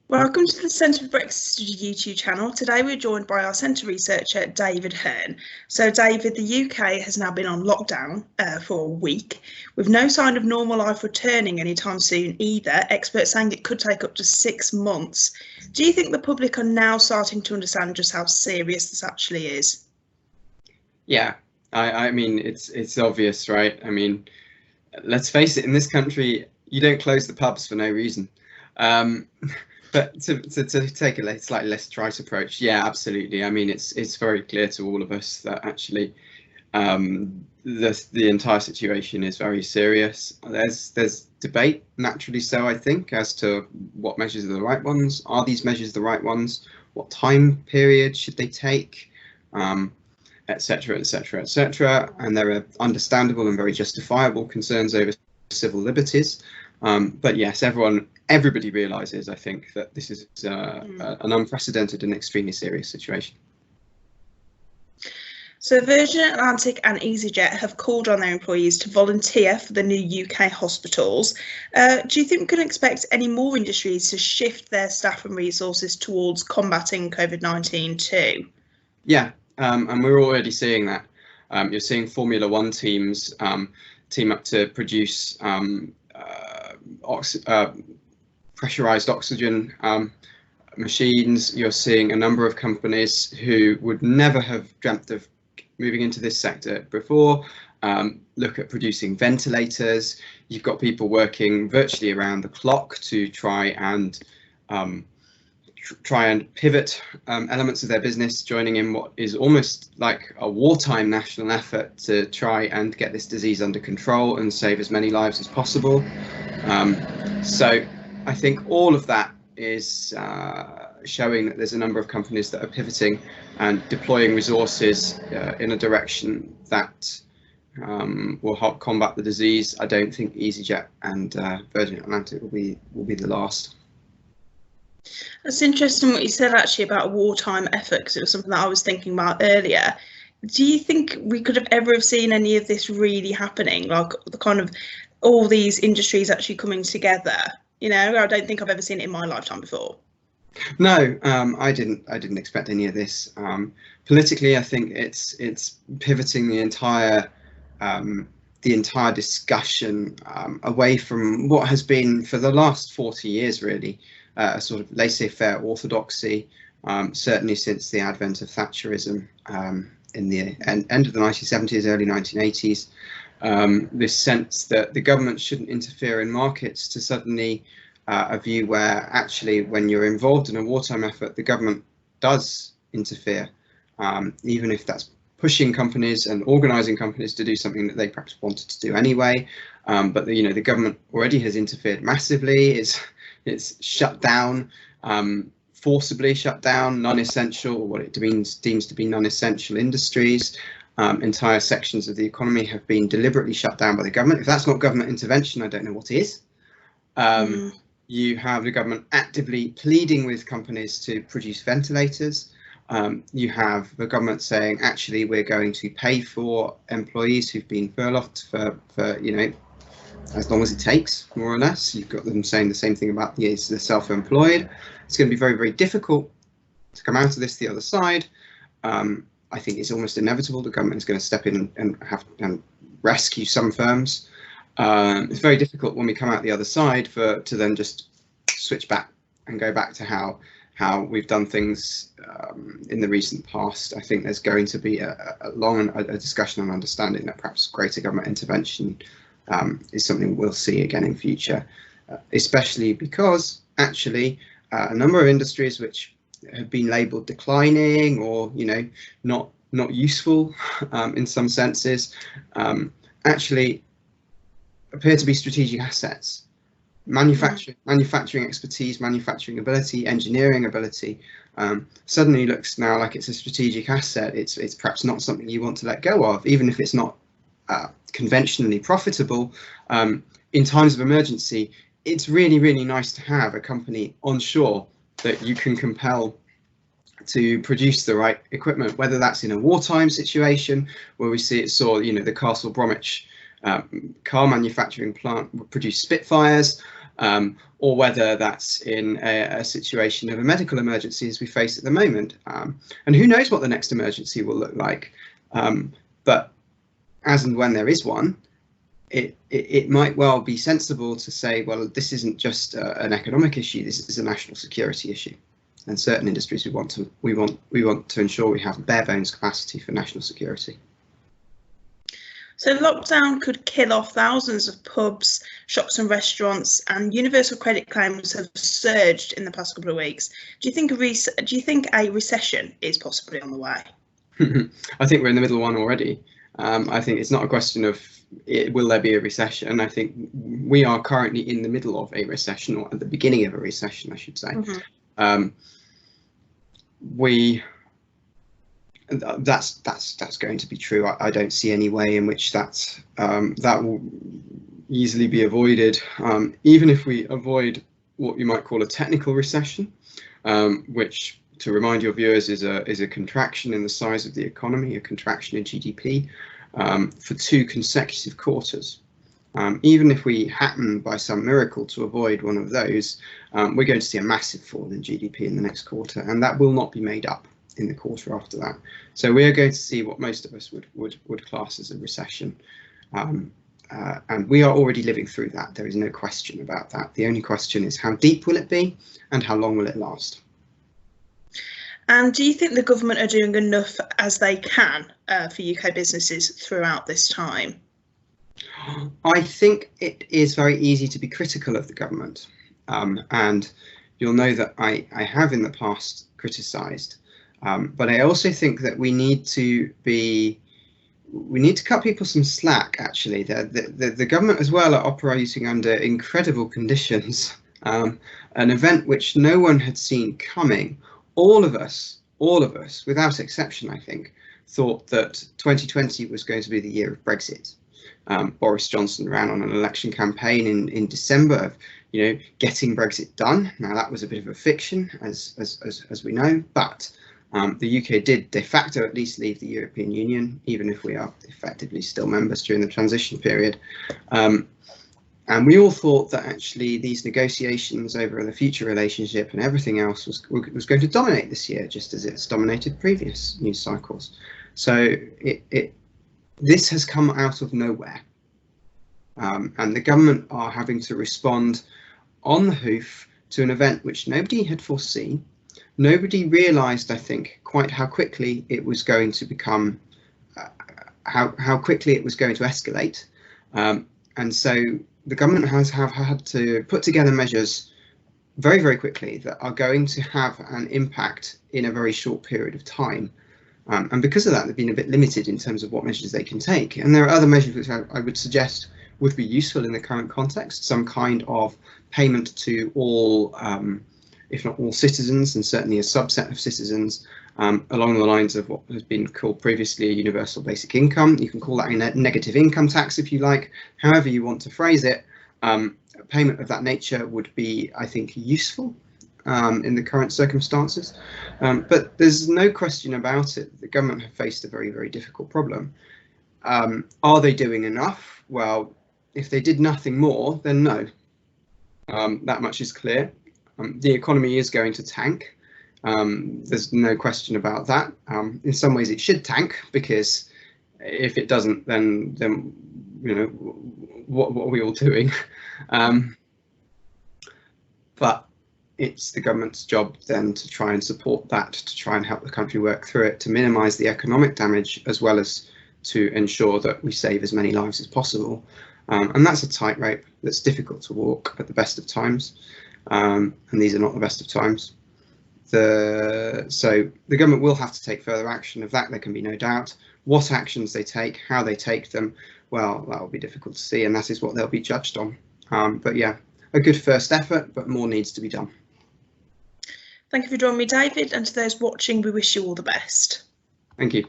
Welcome to the Centre for Brexit YouTube channel. Today we're joined by our centre researcher, David Hearne. So David, the UK has now been on lockdown for a week, with no sign of normal life returning anytime soon either. Experts saying it could take up to 6 months. Do you think the public are now starting to understand just how serious this actually is? Yeah, I mean, it's obvious, right? I mean, let's face it, in this country, you don't close the pubs for no reason. But to take a slightly less trite approach, yeah, absolutely. I mean, it's very clear to all of us that actually the entire situation is very serious. There's debate, naturally so, I think, as to what measures are the right ones. Are these measures the right ones? What time period should they take? Etc., etc., etc. And there are understandable and very justifiable concerns over civil liberties. But yes, everybody realises, I think, that this is an unprecedented and extremely serious situation. So Virgin Atlantic and EasyJet have called on their employees to volunteer for the new UK hospitals. Do you think we can expect any more industries to shift their staff and resources towards combating COVID-19 too? Yeah, and we're already seeing that. You're seeing Formula One teams team up to produce pressurized oxygen machines. You're seeing a number of companies who would never have dreamt of moving into this sector before look at producing ventilators. You've got people working virtually around the clock to try and pivot elements of their business, joining in what is almost like a wartime national effort to try and get this disease under control and save as many lives as possible. So I think all of that is showing that there's a number of companies that are pivoting and deploying resources in a direction that will help combat the disease. I don't think EasyJet and Virgin Atlantic will be the last. That's interesting what you said actually about a wartime effort, because it was something that I was thinking about earlier. Do you think we could have ever seen any of this really happening, like the kind of all these industries actually coming together? You know, I don't think I've ever seen it in my lifetime before. No, I didn't expect any of this. Politically, I think it's pivoting the entire discussion away from what has been for the last 40 years really a sort of laissez-faire orthodoxy, certainly since the advent of Thatcherism in the end of the 1970s, early 1980s. This sense that the government shouldn't interfere in markets, to suddenly a view where actually when you're involved in a wartime effort, the government does interfere, even if that's pushing companies and organising companies to do something that they perhaps wanted to do anyway. But the government already has interfered massively. It's shut down, forcibly shut down non-essential, or what it deems to be non-essential industries. Entire sections of the economy have been deliberately shut down by the government. If that's not government intervention, I don't know what is. You have the government actively pleading with companies to produce ventilators. You have the government saying, actually, we're going to pay for employees who've been furloughed for as long as it takes, more or less. You've got them saying the same thing about the self-employed. It's going to be very, very difficult to come out of this the other side. I think it's almost inevitable the government is going to step in and have to rescue some firms. It's very difficult when we come out the other side to then just switch back and go back to how we've done things in the recent past. I think there's going to be a long discussion on understanding that perhaps greater government intervention is something we'll see again in future, especially because actually a number of industries which have been labelled declining or not useful in some senses actually appear to be strategic assets. Manufacturing expertise, manufacturing ability, engineering ability suddenly looks now like it's a strategic asset. It's perhaps not something you want to let go of, even if it's not conventionally profitable. In times of emergency, it's really, really nice to have a company onshore that you can compel to produce the right equipment, whether that's in a wartime situation where we saw the Castle Bromwich car manufacturing plant produce Spitfires, or whether that's in a situation of a medical emergency as we face at the moment. And who knows what the next emergency will look like. But as and when there is one, it might well be sensible to say, well, this isn't just an economic issue, this is a national security issue. And certain industries we want to ensure we have bare bones capacity for national security. So lockdown could kill off thousands of pubs, shops and restaurants, and universal credit claims have surged in the past couple of weeks. Do you think a recession is possibly on the way? I think we're in the middle of one already. I think it's not a question of will there be a recession. I think we are currently in the middle of a recession, or at the beginning of a recession, I should say. That's going to be true. I don't see any way in which that will easily be avoided, even if we avoid what you might call a technical recession, which, to remind your viewers, is a contraction in the size of the economy, a contraction in GDP for 2 consecutive quarters. Even if we happen by some miracle to avoid one of those, we're going to see a massive fall in GDP in the next quarter, and that will not be made up in the quarter after that. So we are going to see what most of us would class as a recession. And we are already living through that. There is no question about that. The only question is, how deep will it be and how long will it last? And do you think the government are doing enough as they can for UK businesses throughout this time? I think it is very easy to be critical of the government. And you'll know that I have in the past criticised. But I also think that we need to cut people some slack. Actually, the government as well are operating under incredible conditions. An event which no one had seen coming. All of us, without exception, I think, thought that 2020 was going to be the year of Brexit. Boris Johnson ran on an election campaign in December of, getting Brexit done. Now that was a bit of a fiction, as we know, but the UK did de facto at least leave the European Union, even if we are effectively still members during the transition period. And we all thought that actually these negotiations over the future relationship and everything else was going to dominate this year, just as it's dominated previous news cycles. So this has come out of nowhere. And the government are having to respond on the hoof to an event which nobody had foreseen. Nobody realised, I think, quite how quickly it was going to become, how quickly it was going to escalate. And so the government have had to put together measures very, very quickly that are going to have an impact in a very short period of time. And because of that, they've been a bit limited in terms of what measures they can take. And there are other measures which I would suggest would be useful in the current context, some kind of payment to all, if not all citizens, and certainly a subset of citizens, along the lines of what has been called previously a universal basic income. You can call that a negative income tax if you like, however you want to phrase it. A payment of that nature would be, I think, useful in the current circumstances. But there's no question about it. The government have faced a very, very difficult problem. Are they doing enough? Well, if they did nothing more, then no. That much is clear. The economy is going to tank. There's no question about that. In some ways it should tank, because if it doesn't, then what are we all doing? But it's the government's job then to try and support that, to try and help the country work through it, to minimise the economic damage, as well as to ensure that we save as many lives as possible. And that's a tightrope that's difficult to walk at the best of times. And these are not the best of times. So the government will have to take further action. Of that there can be no doubt. What actions they take, how they take them, well, that will be difficult to see, and that is what they'll be judged on. But yeah, a good first effort, but more needs to be done. Thank you for joining me, David, and to those watching, we wish you all the best. Thank you.